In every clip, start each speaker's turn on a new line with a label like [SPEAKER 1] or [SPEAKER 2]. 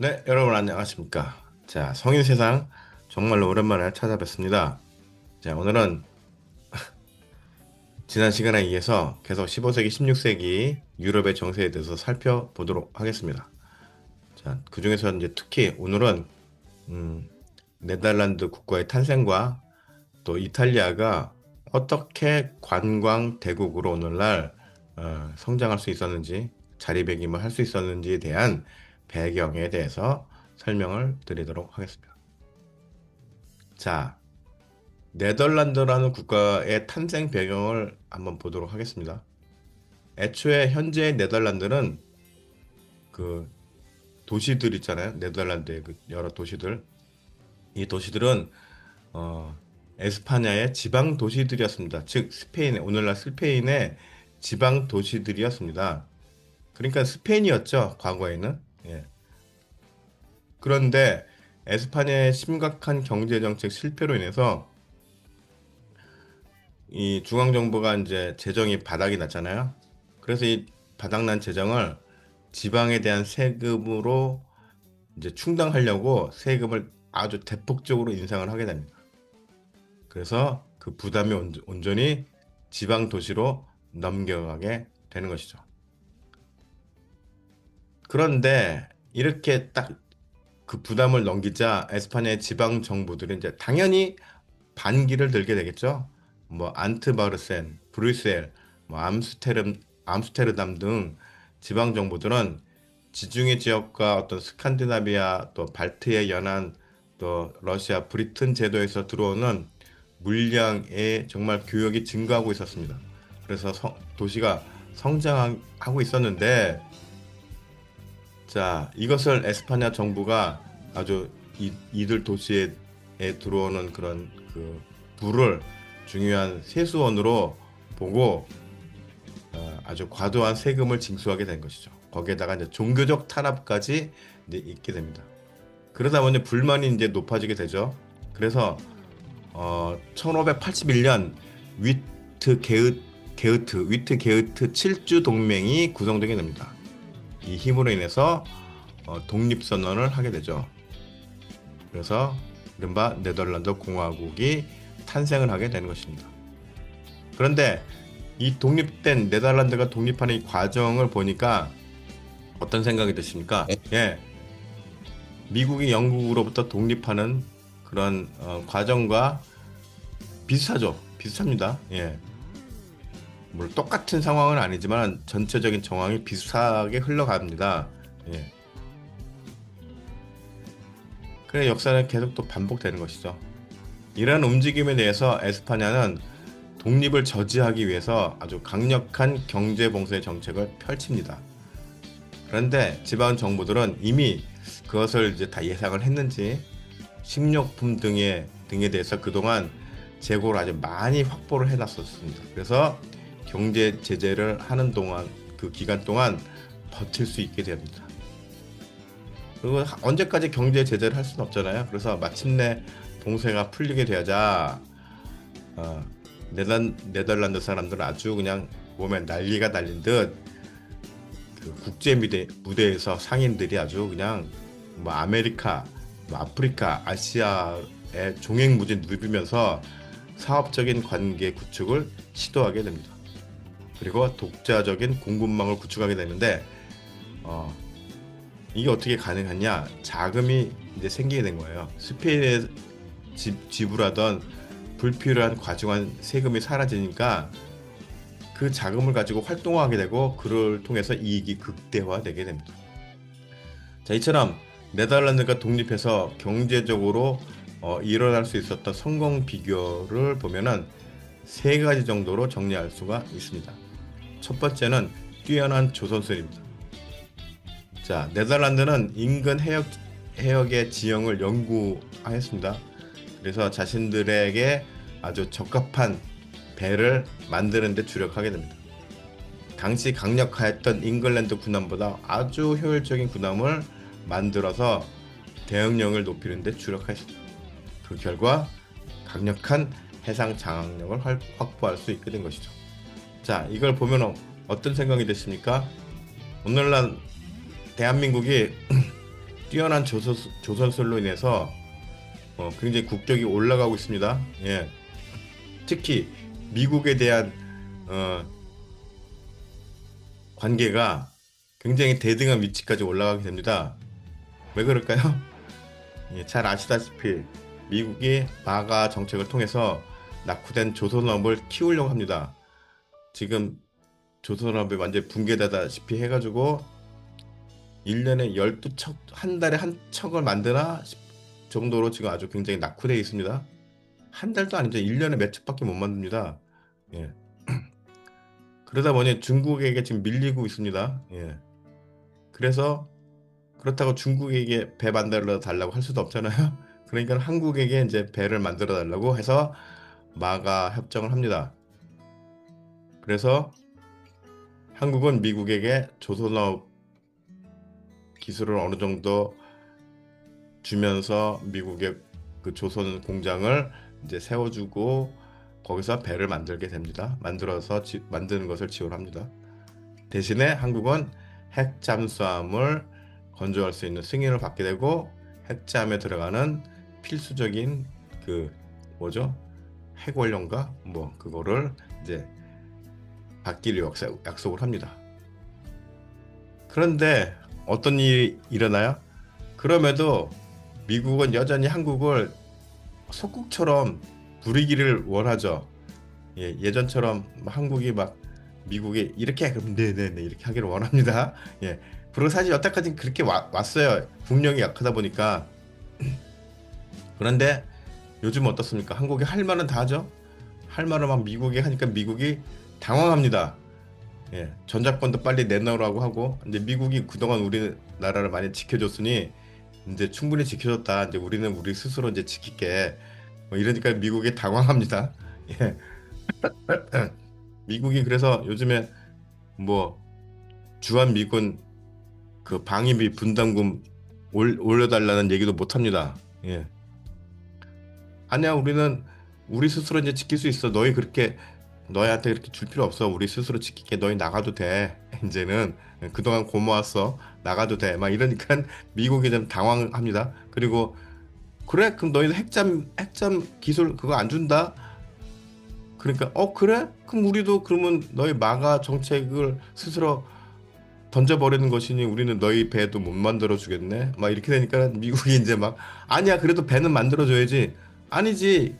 [SPEAKER 1] 네, 여러분 안녕하십니까? 자, 성인 세상 정말로 오랜만에 찾아뵙습니다. 자, 오늘은 지난 시간에 이어서 계속 15세기, 16세기 유럽의 정세에 대해서 살펴보도록 하겠습니다. 자, 그중에서 이제 특히 오늘은 음, 네덜란드 국가의 탄생과 또 이탈리아가 어떻게 관광 대국으로 오늘날 성장할 수 있었는지, 자리매김을 할 수 있었는지에 대한 배경에 대해서 설명을 드리도록 하겠습니다. 자, 네덜란드라는 국가의 탄생 배경을 한번 보도록 하겠습니다. 애초에 현재의 네덜란드는 그 도시들 있잖아요. 네덜란드의 그 여러 도시들. 이 도시들은 어, 에스파냐의 지방 도시들이었습니다. 즉 스페인의 오늘날 스페인의 지방 도시들이었습니다. 그러니까 스페인이었죠. 과거에는. 예. 그런데 에스파냐의 심각한 경제 정책 실패로 인해서 이 중앙정부가 이제 재정이 바닥이 났잖아요. 그래서 이 바닥난 재정을 지방에 대한 세금으로 이제 충당하려고 세금을 아주 대폭적으로 인상을 하게 됩니다. 그래서 그 부담이 온전히 지방 도시로 넘겨가게 되는 것이죠. 그런데 이렇게 딱 그 부담을 넘기자 에스파냐의 지방 정부들은 이제 당연히 반기를 들게 되겠죠. 뭐 안트바르센, 브뤼셀, 뭐 암스테르담 등 지방 정부들은 지중해 지역과 어떤 스칸디나비아 또 발트해 연안 또 러시아 브리튼 제도에서 들어오는 물량의 정말 교역이 증가하고 있었습니다. 그래서 도시가 성장하고 있었는데 자, 이것을 에스파냐 정부가 아주 이들 도시에 들어오는 그런 그 부를 중요한 세수원으로 보고 아주 과도한 세금을 징수하게 된 것이죠. 거기에다가 이제 종교적 탄압까지 이제 있게 됩니다. 그러다 보니 불만이 이제 높아지게 되죠. 그래서 1581년 위트게으트 7주 동맹이 구성되게 됩니다. 이 힘으로 인해서 독립선언을 하게 되죠. 그래서 이른바 네덜란드 공화국이 탄생을 하게 되는 것입니다. 그런데 이 독립된 네덜란드가 독립하는 이 과정을 보니까 어떤 생각이 드십니까? 예, 미국이 영국으로부터 독립하는 그런 과정과 비슷하죠. 비슷합니다. 예. 물론 똑같은 상황은 아니지만 전체적인 정황이 비슷하게 흘러갑니다. 예. 그래 역사는 계속 또 반복되는 것이죠. 이러한 움직임에 대해서 에스파냐는 독립을 저지하기 위해서 아주 강력한 경제 봉쇄 정책을 펼칩니다. 그런데 지방 정부들은 이미 그것을 이제 다 예상을 했는지 식료품 등에 대해서 그동안 재고를 아주 많이 확보를 해놨었습니다. 그래서 경제 제재를 하는 동안 그 기간 동안 버틸 수 있게 됩니다. 그리고 언제까지 경제 제재를 할 수는 없잖아요. 그래서 마침내 봉쇄가 풀리게 되자 어, 네덜란드 사람들은 아주 그냥 몸에 난리가 날린 듯 그 국제 무대에서 상인들이 아주 그냥 뭐 아메리카, 뭐 아프리카, 아시아에 종횡무진 누비면서 사업적인 관계 구축을 시도하게 됩니다. 그리고 독자적인 공급망을 구축하게 되는데 이게 어떻게 가능하냐? 자금이 이제 생기게 된 거예요. 스페인에 지불하던 불필요한 과중한 세금이 사라지니까 그 자금을 가지고 활동하게 되고 그를 통해서 이익이 극대화되게 됩니다. 자, 이처럼 네덜란드가 독립해서 경제적으로 일어날 수 있었던 성공 비결을 보면은 세 가지 정도로 정리할 수가 있습니다. 첫 번째는 뛰어난 조선술입니다. 자, 네덜란드는 인근 해역의 지형을 연구하였습니다. 그래서 자신들에게 아주 적합한 배를 만드는 데 주력하게 됩니다. 당시 강력하였던 잉글랜드 군함보다 아주 효율적인 군함을 만들어서 대응력을 높이는 데 주력하였습니다. 그 결과 강력한 해상 장악력을 확보할 수 있게 된 것이죠. 자, 이걸 보면 어떤 생각이 드십니까? 오늘날 대한민국이 뛰어난 조선술로 인해서 굉장히 국격이 올라가고 있습니다. 예. 특히 미국에 대한 관계가 굉장히 대등한 위치까지 올라가게 됩니다. 왜 그럴까요? 예, 잘 아시다시피 미국이 마가 정책을 통해서 낙후된 조선업을 키우려고 합니다. 지금 조선업이 완전히 붕괴되다시피 해가지고 1년에 12척, 한 달에 한 척을 만드나 정도로 지금 아주 굉장히 낙후되어 있습니다. 한 달도 아니죠. 1년에 몇 척밖에 못 만듭니다. 예. 그러다 보니 중국에게 지금 밀리고 있습니다. 예. 그래서 그렇다고 중국에게 배 만들어 달라고 할 수도 없잖아요. 그러니까 한국에게 이제 배를 만들어 달라고 해서 마가 협정을 합니다. 그래서 한국은 미국에게 조선업 기술을 어느 정도 주면서 미국의 그 조선 공장을 이제 세워주고 거기서 배를 만들게 됩니다. 만드는 것을 지원합니다. 대신에 한국은 핵 잠수함을 건조할 수 있는 승인을 받게 되고 핵잠에 들어가는 필수적인 그 뭐죠? 핵원료인가? 뭐 그거를 이제 받기로 약속을 합니다. 그런데 어떤 일이 일어나요? 그럼에도 미국은 여전히 한국을 속국처럼 부리기를 원하죠. 예, 예전처럼 한국이 막 미국에 이렇게 해, 그럼 네네네 이렇게 하기를 원합니다. 예, 그리고 사실 여태까지 그렇게 왔어요. 국력이 약하다 보니까. 그런데 요즘 어떻습니까? 한국이 할 말은 다 하죠. 할 말을 막 미국이 하니까 미국이 당황합니다. 예, 전작권도 빨리 내놓으라고 하고 이제 미국이 그동안 우리나라를 많이 지켜줬으니 이제 충분히 지켜줬다. 이제 우리는 우리 스스로 이제 지킬게. 뭐 이러니까 미국이 당황합니다. 예. 미국이 그래서 요즘에 뭐 주한 미군 그 방위비 분담금 올려달라는 얘기도 못 합니다. 예. 아니야, 우리는 우리 스스로 이제 지킬 수 있어. 너희한테 그렇게 줄 필요 없어. 우리 스스로 지킬게. 너희 나가도 돼. 이제는 그동안 고마웠어. 나가도 돼. 막 이러니까 미국이 좀 당황합니다. 그리고 그래? 그럼 너희는 핵잠 기술 그거 안 준다? 그러니까 그래? 그럼 우리도 그러면 너희 마가 정책을 스스로 던져버리는 것이니 우리는 너희 배도 못 만들어 주겠네. 막 이렇게 되니까 미국이 이제 막 아니야 그래도 배는 만들어 줘야지. 아니지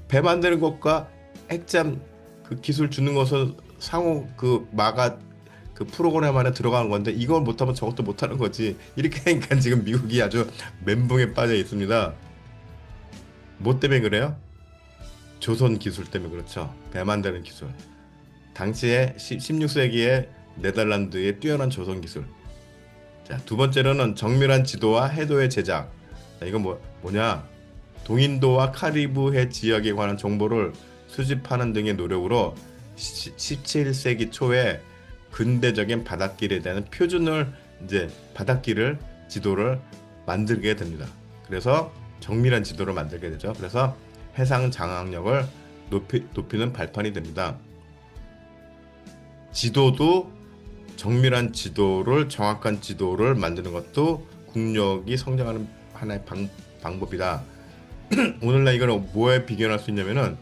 [SPEAKER 1] 배 만드는 것과 핵잠 그 기술 주는 것은 상호 그 마가 그 프로그램 안에 들어가는 건데 이걸 못하면 저것도 못하는 거지. 이렇게 하니까 지금 미국이 아주 멘붕에 빠져 있습니다. 뭐 때문에 그래요? 조선 기술 때문에 그렇죠. 배 만드는 기술. 당시에 16세기에 네덜란드의 뛰어난 조선 기술. 자, 두 번째로는 정밀한 지도와 해도의 제작. 자, 이건 뭐냐? 동인도와 카리브해 지역에 관한 정보를 수집하는 등의 노력으로 17세기 초에 근대적인 바닷길에 대한 표준을 이제 바닷길을 지도를 만들게 됩니다. 그래서 정밀한 지도를 만들게 되죠. 그래서 해상 장악력을 높이는 발판이 됩니다. 지도도 정밀한 지도를 정확한 지도를 만드는 것도 국력이 성장하는 하나의 방법이다. 오늘날 이걸 뭐에 비교할 수 있냐면은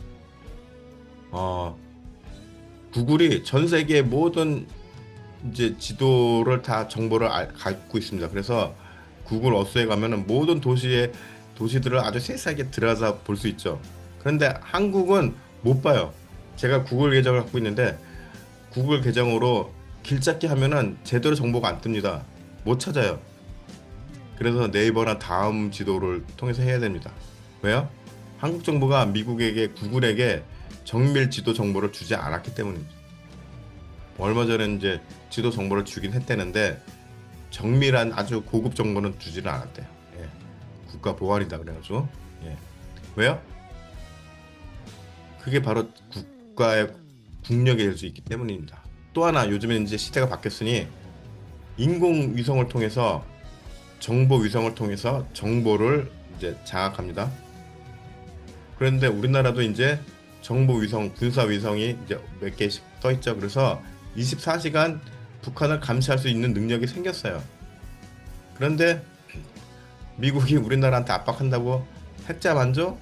[SPEAKER 1] 구글이 전 세계 모든 이제 지도를 다 정보를 갖고 있습니다. 그래서 구글 어스에 가면은 모든 도시들을 아주 세세하게 들어가서 볼 수 있죠. 그런데 한국은 못 봐요. 제가 구글 계정을 갖고 있는데 구글 계정으로 길 찾기 하면은 제대로 정보가 안 뜹니다. 못 찾아요. 그래서 네이버나 다음 지도를 통해서 해야 됩니다. 왜요? 한국 정부가 미국에게 구글에게 정밀 지도 정보를 주지 않았기 때문입니다. 얼마 전에 이제 지도 정보를 주긴 했다는데 정밀한 아주 고급 정보는 주지는 않았대요. 예. 국가 보안이다 그래가지고. 예. 왜요? 그게 바로 국가의 국력이 될 수 있기 때문입니다. 또 하나 요즘에 이제 시대가 바뀌었으니 인공위성을 통해서 정보위성을 통해서 정보를 이제 장악합니다. 그런데 우리나라도 이제 정보위성, 군사위성이 이제 몇 개씩 떠 있죠. 그래서 24시간 북한을 감시할 수 있는 능력이 생겼어요. 그런데 미국이 우리나라한테 압박한다고 핵잠 안 줘?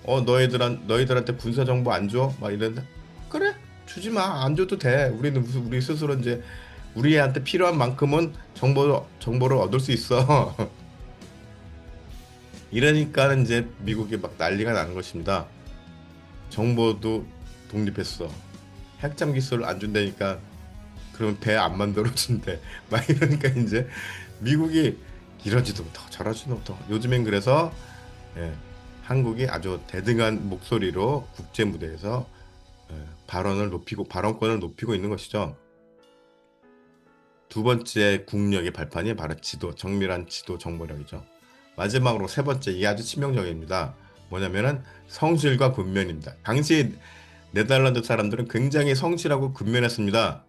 [SPEAKER 1] 너희들한테 군사 정보 안 줘? 막 이런데 그래 주지 마. 안 줘도 돼. 우리는 무슨 우리 스스로 이제 우리한테 필요한 만큼은 정보를 얻을 수 있어. 이러니까 이제 미국이 막 난리가 나는 것입니다. 정보도 독립했어. 핵잠 기술을 안 준다니까 그러면 배 안 만들어 준대. 막 이러니까 이제 미국이 이러지도 못하고 저러지도 못하고 요즘엔 그래서 예, 한국이 아주 대등한 목소리로 국제 무대에서 발언권을 높이고 있는 것이죠. 두 번째 국력의 발판이 바로 정밀한 지도 정보력이죠. 마지막으로 세 번째, 이게 아주 치명적입니다. 뭐냐면은 성실과 근면입니다. 당시 네덜란드 사람들은 굉장히 성실하고 근면했습니다.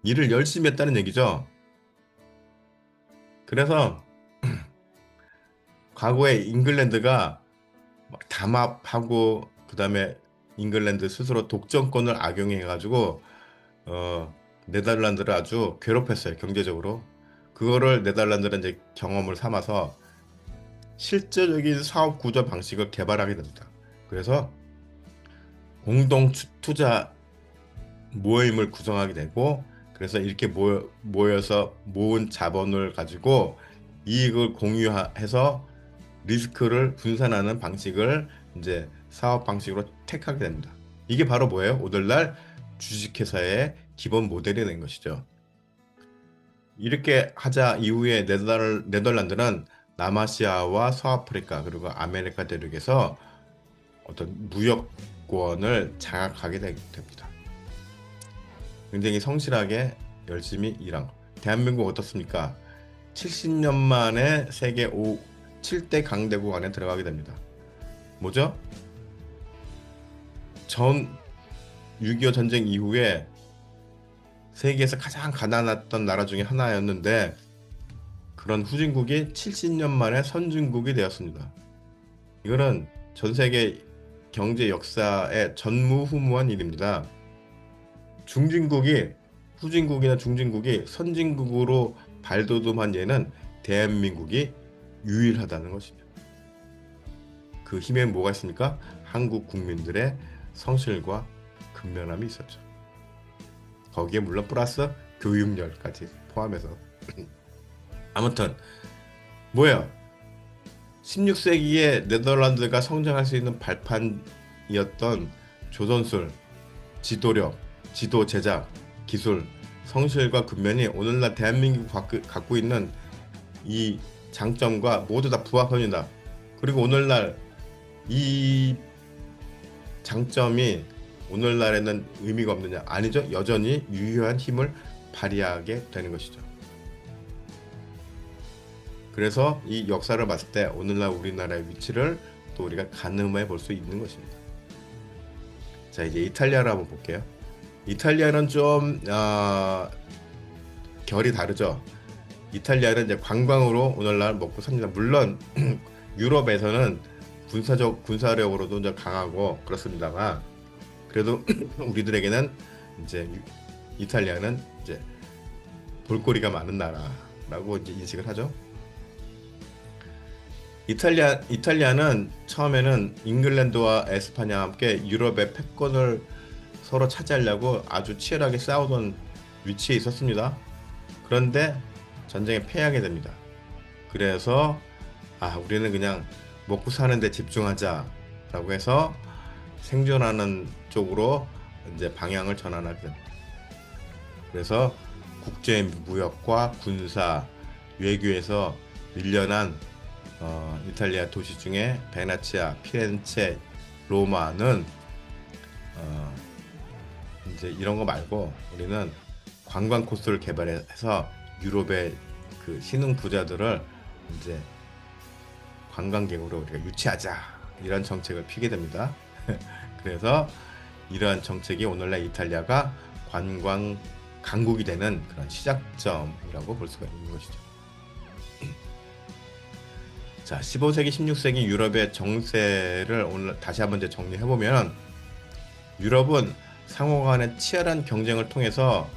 [SPEAKER 1] 일을 열심히 했다는 얘기죠. 그래서 과거에 잉글랜드가 막 담합하고 그다음에 잉글랜드 스스로 독점권을 악용해가지고 네덜란드를 아주 괴롭혔어요, 경제적으로. 그거를 네덜란드는 이제 경험을 삼아서 실제적인 사업 구조 방식을 개발하게 됩니다. 그래서 공동 투자 모임을 구성하게 되고 그래서 이렇게 모여서 모은 자본을 가지고 이익을 공유해서 리스크를 분산하는 방식을 이제 사업 방식으로 택하게 됩니다. 이게 바로 뭐예요? 오늘날 주식회사의 기본 모델이 된 것이죠. 이렇게 하자 이후에 네덜란드는 남아시아와 서아프리카 그리고 아메리카 대륙에서 어떤 무역권을 장악하게 됩니다. 굉장히 성실하게 열심히 일한 거. 대한민국 어떻습니까? 70년 만에 세계 7대 강대국 안에 들어가게 됩니다. 뭐죠? 전 6.25 전쟁 이후에 세계에서 가장 가난했던 나라 중에 하나였는데 그런 후진국이 70년 만에 선진국이 되었습니다. 이거는 전 세계 경제 역사의 전무후무한 일입니다. 후진국이나 중진국이 선진국으로 발돋움한 예는 대한민국이 유일하다는 것이죠. 그 힘에 뭐가 있습니까? 한국 국민들의 성실과 근면함이 있었죠. 거기에 물론 플러스 교육열까지 포함해서 아무튼 뭐야 16세기에 네덜란드가 성장할 수 있는 발판이었던 조선술, 지도력, 지도 제작, 기술, 성실과 근면이 오늘날 대한민국이 갖고 있는 이 장점과 모두 다 부합합니다. 그리고 오늘날 이 장점이 오늘날에는 의미가 없느냐? 아니죠. 여전히 유효한 힘을 발휘하게 되는 것이죠. 그래서 이 역사를 봤을 때 오늘날 우리나라의 위치를 또 우리가 가늠해 볼 수 있는 것입니다. 자, 이제 이탈리아를 한번 볼게요. 이탈리아는 좀 결이 다르죠. 이탈리아는 이제 관광으로 오늘날 먹고 삽니다. 물론 유럽에서는 군사력으로도 이제 강하고 그렇습니다만 그래도 우리들에게는 이제 이탈리아는 이제 볼거리가 많은 나라라고 이제 인식을 하죠. 이탈리아는 처음에는 잉글랜드와 에스파냐와 함께 유럽의 패권을 서로 차지하려고 아주 치열하게 싸우던 위치에 있었습니다. 그런데 전쟁에 패하게 됩니다. 그래서 우리는 그냥 먹고 사는 데 집중하자라고 해서 생존하는 쪽으로 이제 방향을 전환하게 됩니다. 그래서 국제 무역과 군사, 외교에서 밀려난 이탈리아 도시 중에 베네치아, 피렌체, 로마는 이제 이런 거 말고 우리는 관광 코스를 개발해서 유럽의 그 신흥 부자들을 이제 관광객으로 우리가 유치하자 이런 정책을 피게 됩니다. 그래서 이러한 정책이 오늘날 이탈리아가 관광 강국이 되는 그런 시작점이라고 볼 수가 있는 것이죠. 자, 15세기, 16세기 유럽의 정세를 오늘 다시 한번 이제 정리해보면 유럽은 상호 간의 치열한 경쟁을 통해서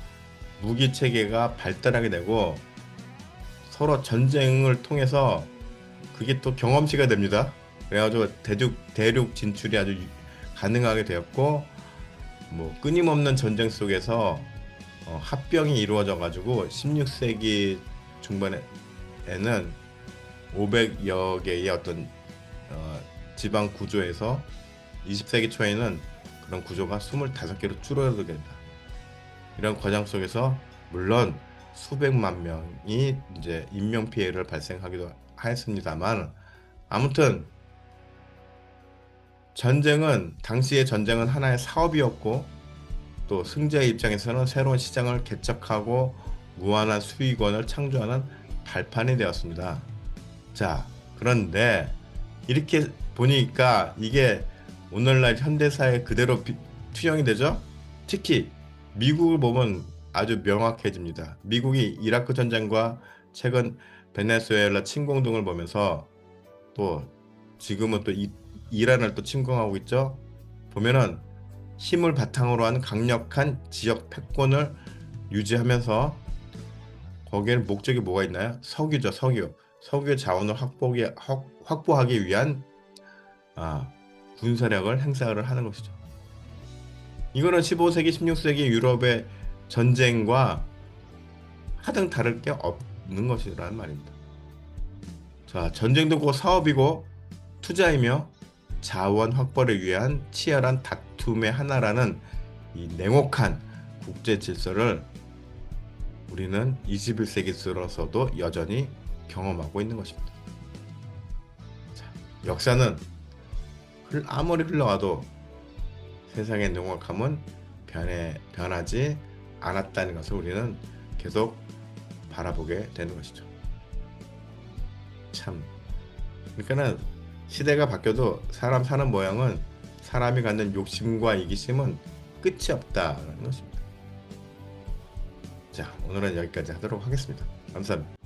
[SPEAKER 1] 무기 체계가 발달하게 되고 서로 전쟁을 통해서 그게 또 경험치가 됩니다. 그래가지고 대륙 진출이 아주 가능하게 되었고, 뭐 끊임없는 전쟁 속에서 합병이 이루어져 가지고 16세기 중반에는 500여 개의 어떤 지방 구조에서 20세기 초에는 그런 구조가 25개로 줄어들게 됩니다. 이런 과정 속에서 물론 수백만 명이 이제 인명 피해를 발생하기도 하였습니다만, 아무튼 당시의 전쟁은 하나의 사업이었고, 또 승자의 입장에서는 새로운 시장을 개척하고 무한한 수익원을 창조하는 발판이 되었습니다. 자, 그런데 이렇게 보니까 이게 오늘날 현대사에 그대로 투영이 되죠? 특히 미국을 보면 아주 명확해집니다. 미국이 이라크 전쟁과 최근 베네수엘라 침공 등을 보면서, 또 지금은 또 이란을 또 침공하고 있죠. 보면은 힘을 바탕으로 한 강력한 지역 패권을 유지하면서, 거기에는 목적이 뭐가 있나요? 석유죠, 석유. 석유 자원을 확보하기 위한 군사력을 행사를 하는 것이죠. 이거는 15세기, 16세기 유럽의 전쟁과 하등 다를 게 없는 것이라는 말입니다. 자, 전쟁도 곧 사업이고 투자이며 자원 확보를 위한 치열한 다툼의 하나라는 이 냉혹한 국제 질서를 우리는 21세기 들어서도 여전히 경험하고 있는 것입니다. 자, 역사는 아무리 흘러가도 세상의 냉혹함은 변하지 않았다는 것을 우리는 계속 바라보게 되는 것이죠. 참, 그러니까는 시대가 바뀌어도 사람 사는 모양은, 사람이 갖는 욕심과 이기심은 끝이 없다는 것입니다. 자, 오늘은 여기까지 하도록 하겠습니다. 감사합니다.